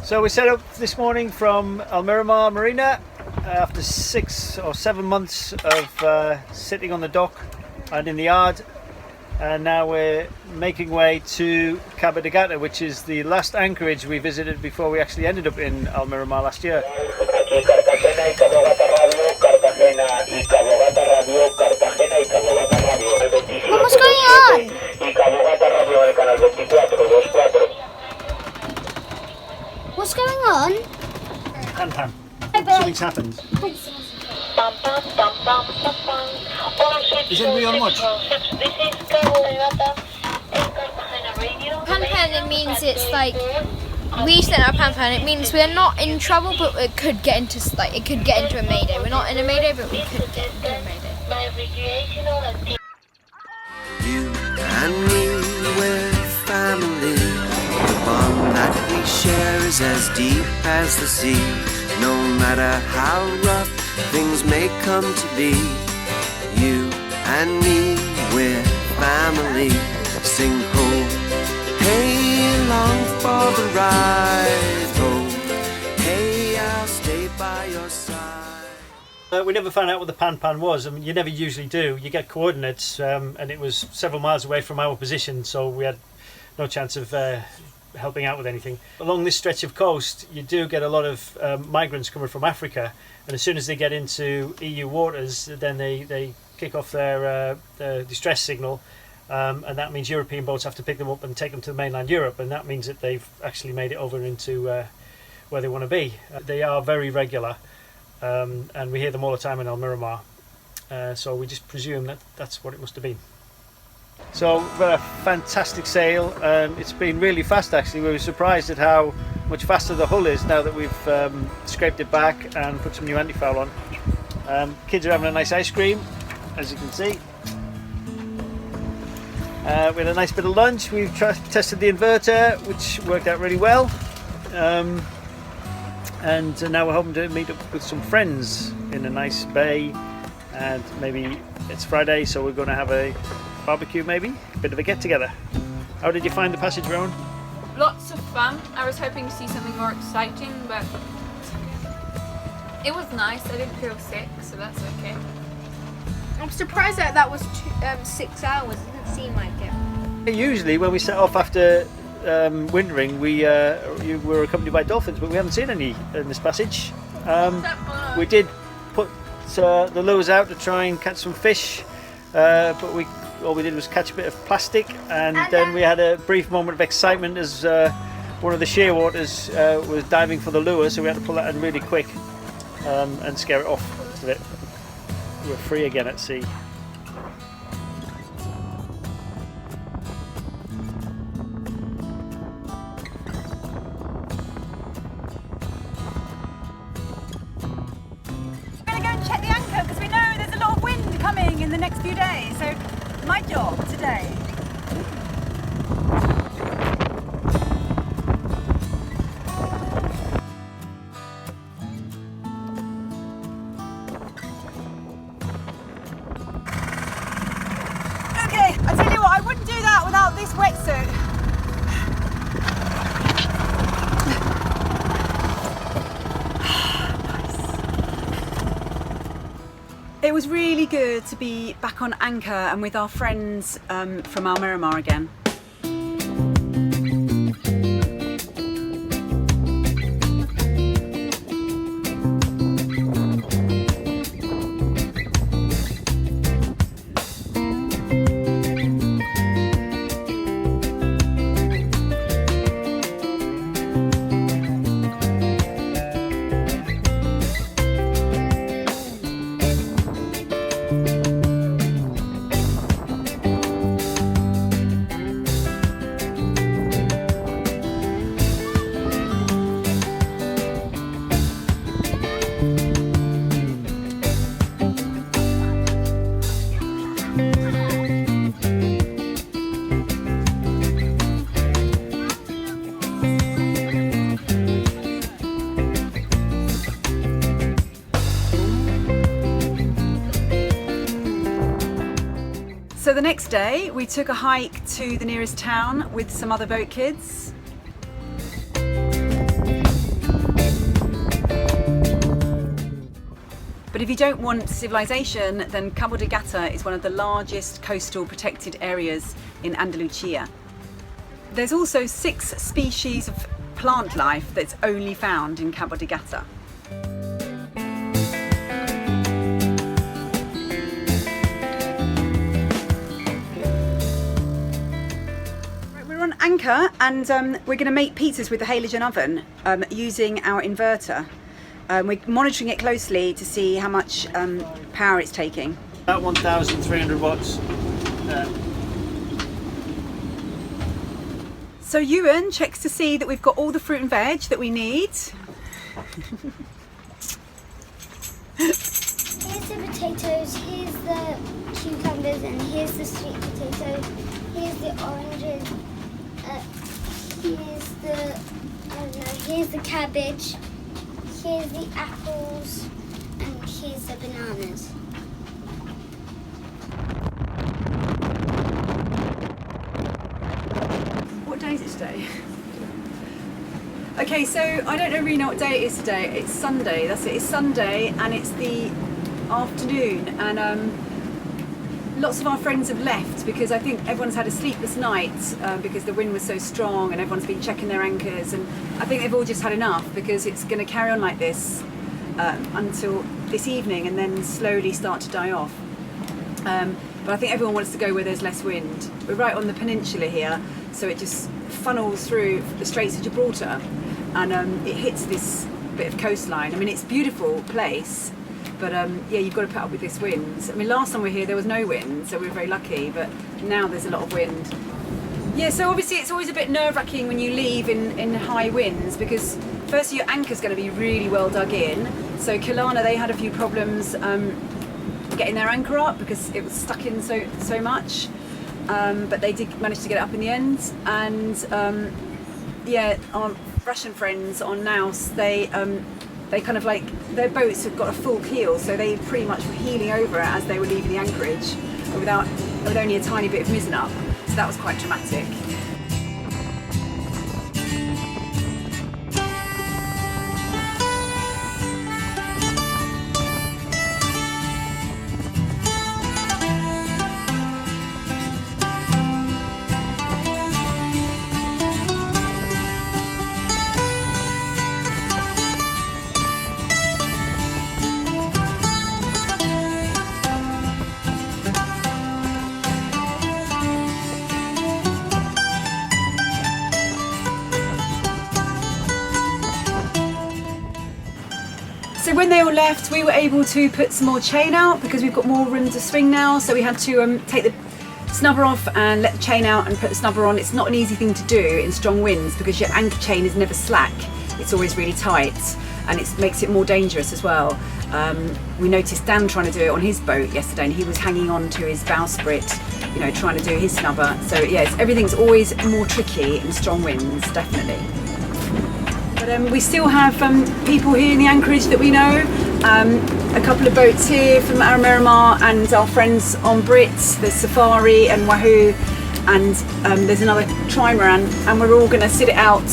So we set up this morning from Almiramar Marina after 6 or 7 months of sitting on the dock and in the yard, and now we're making way to Cabo De Gata, which is the last anchorage we visited before we actually ended up in Almiramar last year. What's going on? What's going on? PanPan. Something's happened. Is anybody on watch? PanPan, it means it's like we sent our PanPan. It means we're not in trouble, but it could get into a mayday. We're not in a mayday, but we could get into a mayday. You and me, we're family. The bond that we share is as deep as the sea. No matter how rough things may come to be, you and me, we're family. Sing ho, hey, along for the ride. Ho, hey, I'll stay by your side. We never found out what the PanPan was. I mean, you never usually do. You get coordinates, and it was several miles away from our position, so we had no chance of helping out with anything. Along this stretch of coast, you do get a lot of migrants coming from Africa, and as soon as they get into EU waters, then they kick off their distress signal, and that means European boats have to pick them up and take them to mainland Europe, and that means that they've actually made it over into where they want to be. They are very regular. And we hear them all the time in Almiramar, so we just presume that that's what it must have been. So we've got a fantastic sail, and it's been really fast actually. We were surprised at how much faster the hull is now that we've scraped it back and put some new anti-foul on. Kids are having a nice ice cream, as you can see. We had a nice bit of lunch. We've tested the inverter, which worked out really well. And now we're hoping to meet up with some friends in a nice bay, and maybe it's Friday, so we're going to have a barbecue, maybe a bit of a get together. How did you find the passage, Rowan? Lots of fun. I was hoping to see something more exciting, but it was nice. I didn't feel sick, so that's okay. I'm surprised that was 6 hours. It didn't seem like it. Usually when we set off after wintering, we were accompanied by dolphins, but we haven't seen any in this passage. We did put the lures out to try and catch some fish, but all we did was catch a bit of plastic, and then we had a brief moment of excitement as one of the shearwaters was diving for the lure, so we had to pull that in really quick and scare it off so that we're free again at sea. Check the anchor because we know there's a lot of wind coming in the next few days, so my job today. Okay, I tell you what, I wouldn't do that without this wetsuit. It was really good to be back on anchor and with our friends from Almiramar again. So the next day we took a hike to the nearest town with some other boat kids. if you don't want civilization, then Cabo De Gata is one of the largest coastal protected areas in Andalusia. There's also 6 species of plant life that's only found in Cabo De Gata. We're on anchor and we're going to make pizzas with the halogen oven using our inverter. We're monitoring it closely to see how much power it's taking. About 1,300 watts. So Yewan checks to see that we've got all the fruit and veg that we need. Here's the potatoes, here's the cucumbers, and here's the sweet potato. Here's the oranges. Here's the cabbage. Here's the apples, and here's the bananas. What day is it today? Okay, so I don't really know what day it is today. It's Sunday, that's it. It's Sunday and it's the afternoon, and lots of our friends have left because I think everyone's had a sleepless night because the wind was so strong and everyone's been checking their anchors, and I think they've all just had enough because it's going to carry on like this until this evening and then slowly start to die off. But I think everyone wants to go where there's less wind. We're right on the peninsula here, so it just funnels through the Straits of Gibraltar and it hits this bit of coastline. I mean, it's a beautiful place, but yeah, you've got to put up with this wind. I mean, last time we were here there was no wind, so we were very lucky, but now there's a lot of wind. Yeah, so obviously it's always a bit nerve-wracking when you leave in high winds, because firstly your anchor's going to be really well dug in. So Kirlana, they had a few problems getting their anchor up because it was stuck in so much, but they did manage to get it up in the end. And yeah, our Russian friends on Naos, they kind of like, their boats have got a full keel, so they pretty much were heeling over it as they were leaving the anchorage with only a tiny bit of mizzen up, so that was quite dramatic. So when they all left, we were able to put some more chain out because we've got more room to swing now. So we had to take the snubber off and let the chain out and put the snubber on. It's not an easy thing to do in strong winds because your anchor chain is never slack. It's always really tight, and it makes it more dangerous as well. We noticed Dan trying to do it on his boat yesterday, and he was hanging on to his bowsprit, you know, trying to do his snubber. So yes, everything's always more tricky in strong winds, definitely. But we still have people here in the Anchorage that we know. A couple of boats here from our Miramar and our friends on Brits. There's Safari and Wahoo, and there's another trimaran, and we're all going to sit it out.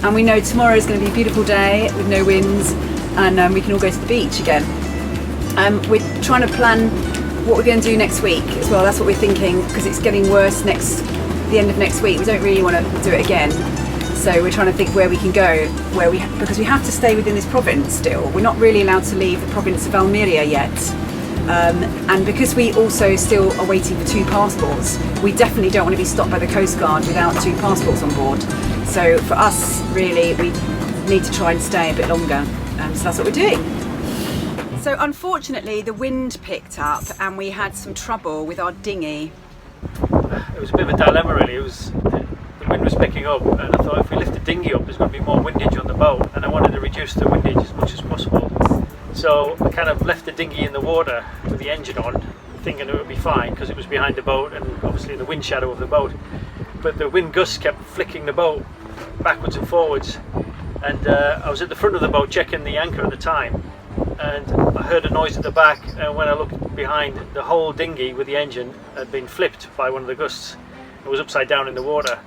And we know tomorrow is going to be a beautiful day with no winds, and we can all go to the beach again. We're trying to plan what we're going to do next week as well. That's what we're thinking, because it's getting worse the end of next week. We don't really want to do it again. So we're trying to think where we can go, because we have to stay within this province still. We're not really allowed to leave the province of Almeria yet. And because we also still are waiting for 2 passports, we definitely don't want to be stopped by the Coast Guard without 2 passports on board. So for us, really, we need to try and stay a bit longer. So that's what we're doing. So unfortunately, the wind picked up and we had some trouble with our dinghy. It was a bit of a dilemma, really. The wind was picking up, and I thought if we lift the dinghy up, there's going to be more windage on the boat, and I wanted to reduce the windage as much as possible. So I kind of left the dinghy in the water with the engine on, thinking it would be fine because it was behind the boat and obviously the wind shadow of the boat. But the wind gusts kept flicking the boat backwards and forwards, and I was at the front of the boat checking the anchor at the time, and I heard a noise at the back, and when I looked behind, the whole dinghy with the engine had been flipped by one of the gusts. It was upside down in the water.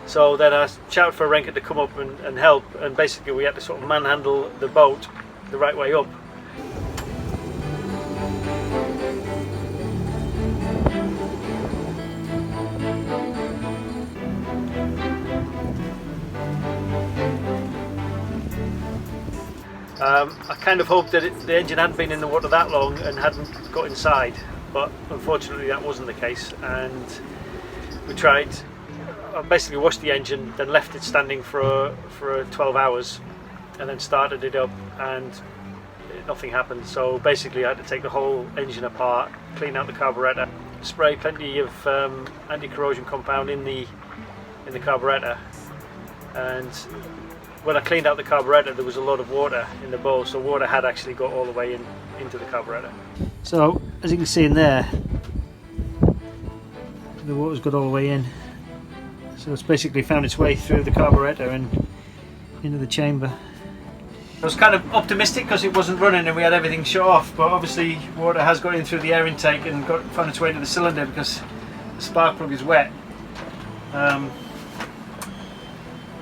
So then I shouted for a Renker to come up and help, and basically we had to sort of manhandle the boat the right way up. I kind of hoped that the engine hadn't been in the water that long and hadn't got inside, but unfortunately that wasn't the case, and we tried. I basically washed the engine, then left it standing for 12 hours, and then started it up, and nothing happened. So basically I had to take the whole engine apart, clean out the carburettor, spray plenty of anti-corrosion compound in the carburettor, and when I cleaned out the carburettor there was a lot of water in the bowl, so water had actually got all the way into the carburettor. So as you can see in there, the water's got all the way in, so it's basically found its way through the carburettor and into the chamber. I was kind of optimistic because it wasn't running and we had everything shut off, but obviously water has got in through the air intake and found its way into the cylinder because the spark plug is wet.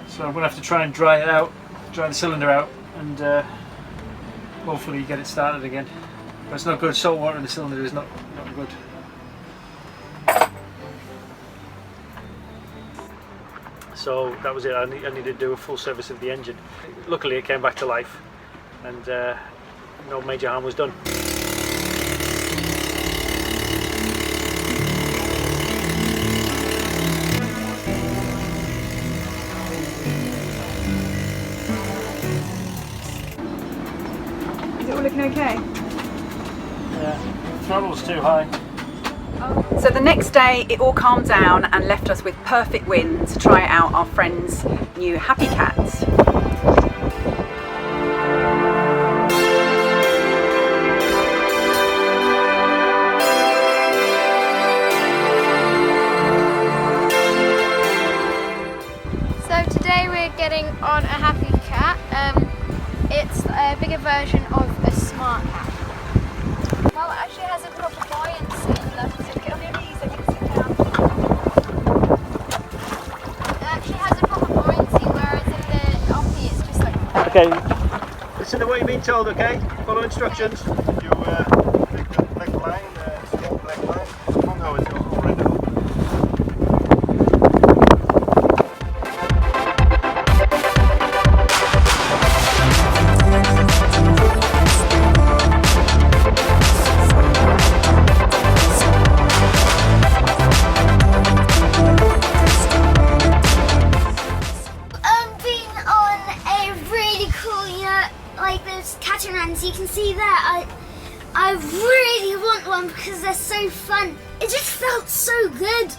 So I'm going to have to try and dry it out, dry the cylinder out, and hopefully get it started again. But it's not good, salt water in the cylinder is not good. So that was it. I needed to do a full service of the engine. Luckily it came back to life and no major harm was done. Is it all looking okay? Yeah, the throttle's too high. So the next day it all calmed down and left us with perfect wind to try out our friend's new Happy Cat. So today we're getting on a Happy Cat. It's a bigger version of a Smart Cat. Well, it actually has a proper buoyancy in the... So get on your knees so you can sit down. It actually has a proper buoyancy, whereas in the Oppie it's just like... Okay, listen to what you're being told, okay? Follow instructions. You take the black line, small black line. Oh no, it's already open. Being on a really cool, like those catamarans, you can see that I really want one because they're so fun. It just felt so good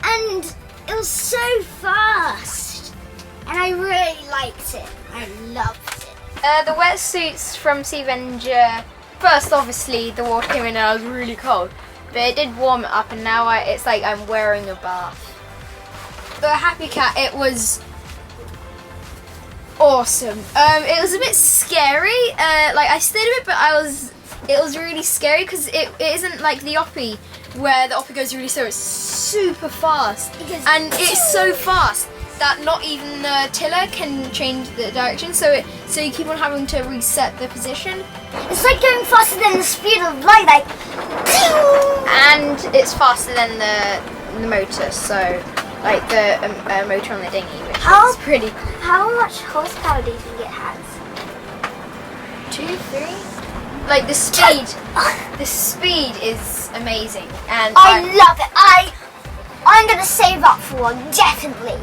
and it was so fast and I really liked it. I loved it. The wetsuits from Sea Avenger, first obviously the water came in and I was really cold, but it did warm it up and now it's like I'm wearing a bath. The Happy Cat, it was awesome. It was a bit scary, like I stayed a bit, but it was really scary because it isn't like the Oppie where the Oppie goes really slow. It's super fast and it's so fast that not even the tiller can change the direction, so you keep on having to reset the position. It's like going faster than the speed of light, like And it's faster than the motor, so like the motor on the dinghy, which is pretty cool. How much horsepower do you think it has? 2, 3? Like the speed is amazing, and I love it. I'm gonna save up for one, definitely.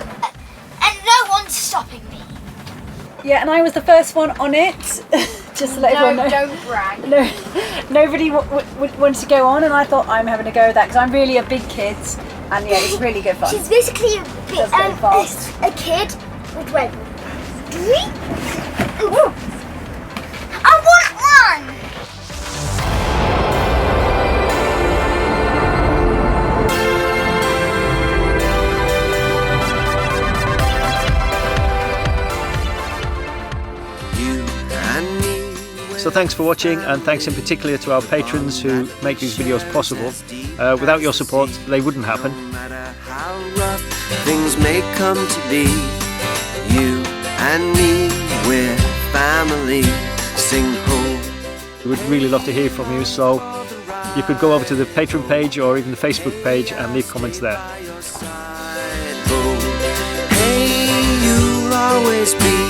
And no one's stopping me. Yeah, and I was the first one on it. Just to let everyone know. Don't brag. No, nobody wanted to go on, and I thought I'm having a go at that because I'm really a big kid, and yeah, it's really good fun. She's basically a bit, fast. a kid with red. I want one. So thanks for watching, and thanks in particular to our patrons who make these videos possible. Without your support, they wouldn't happen. No matter how rough things may come to be, you and me, we're family. Sing ho. We would really love to hear from you, so you could go over to the Patreon page or even the Facebook page and leave comments there. Hey, you'll always be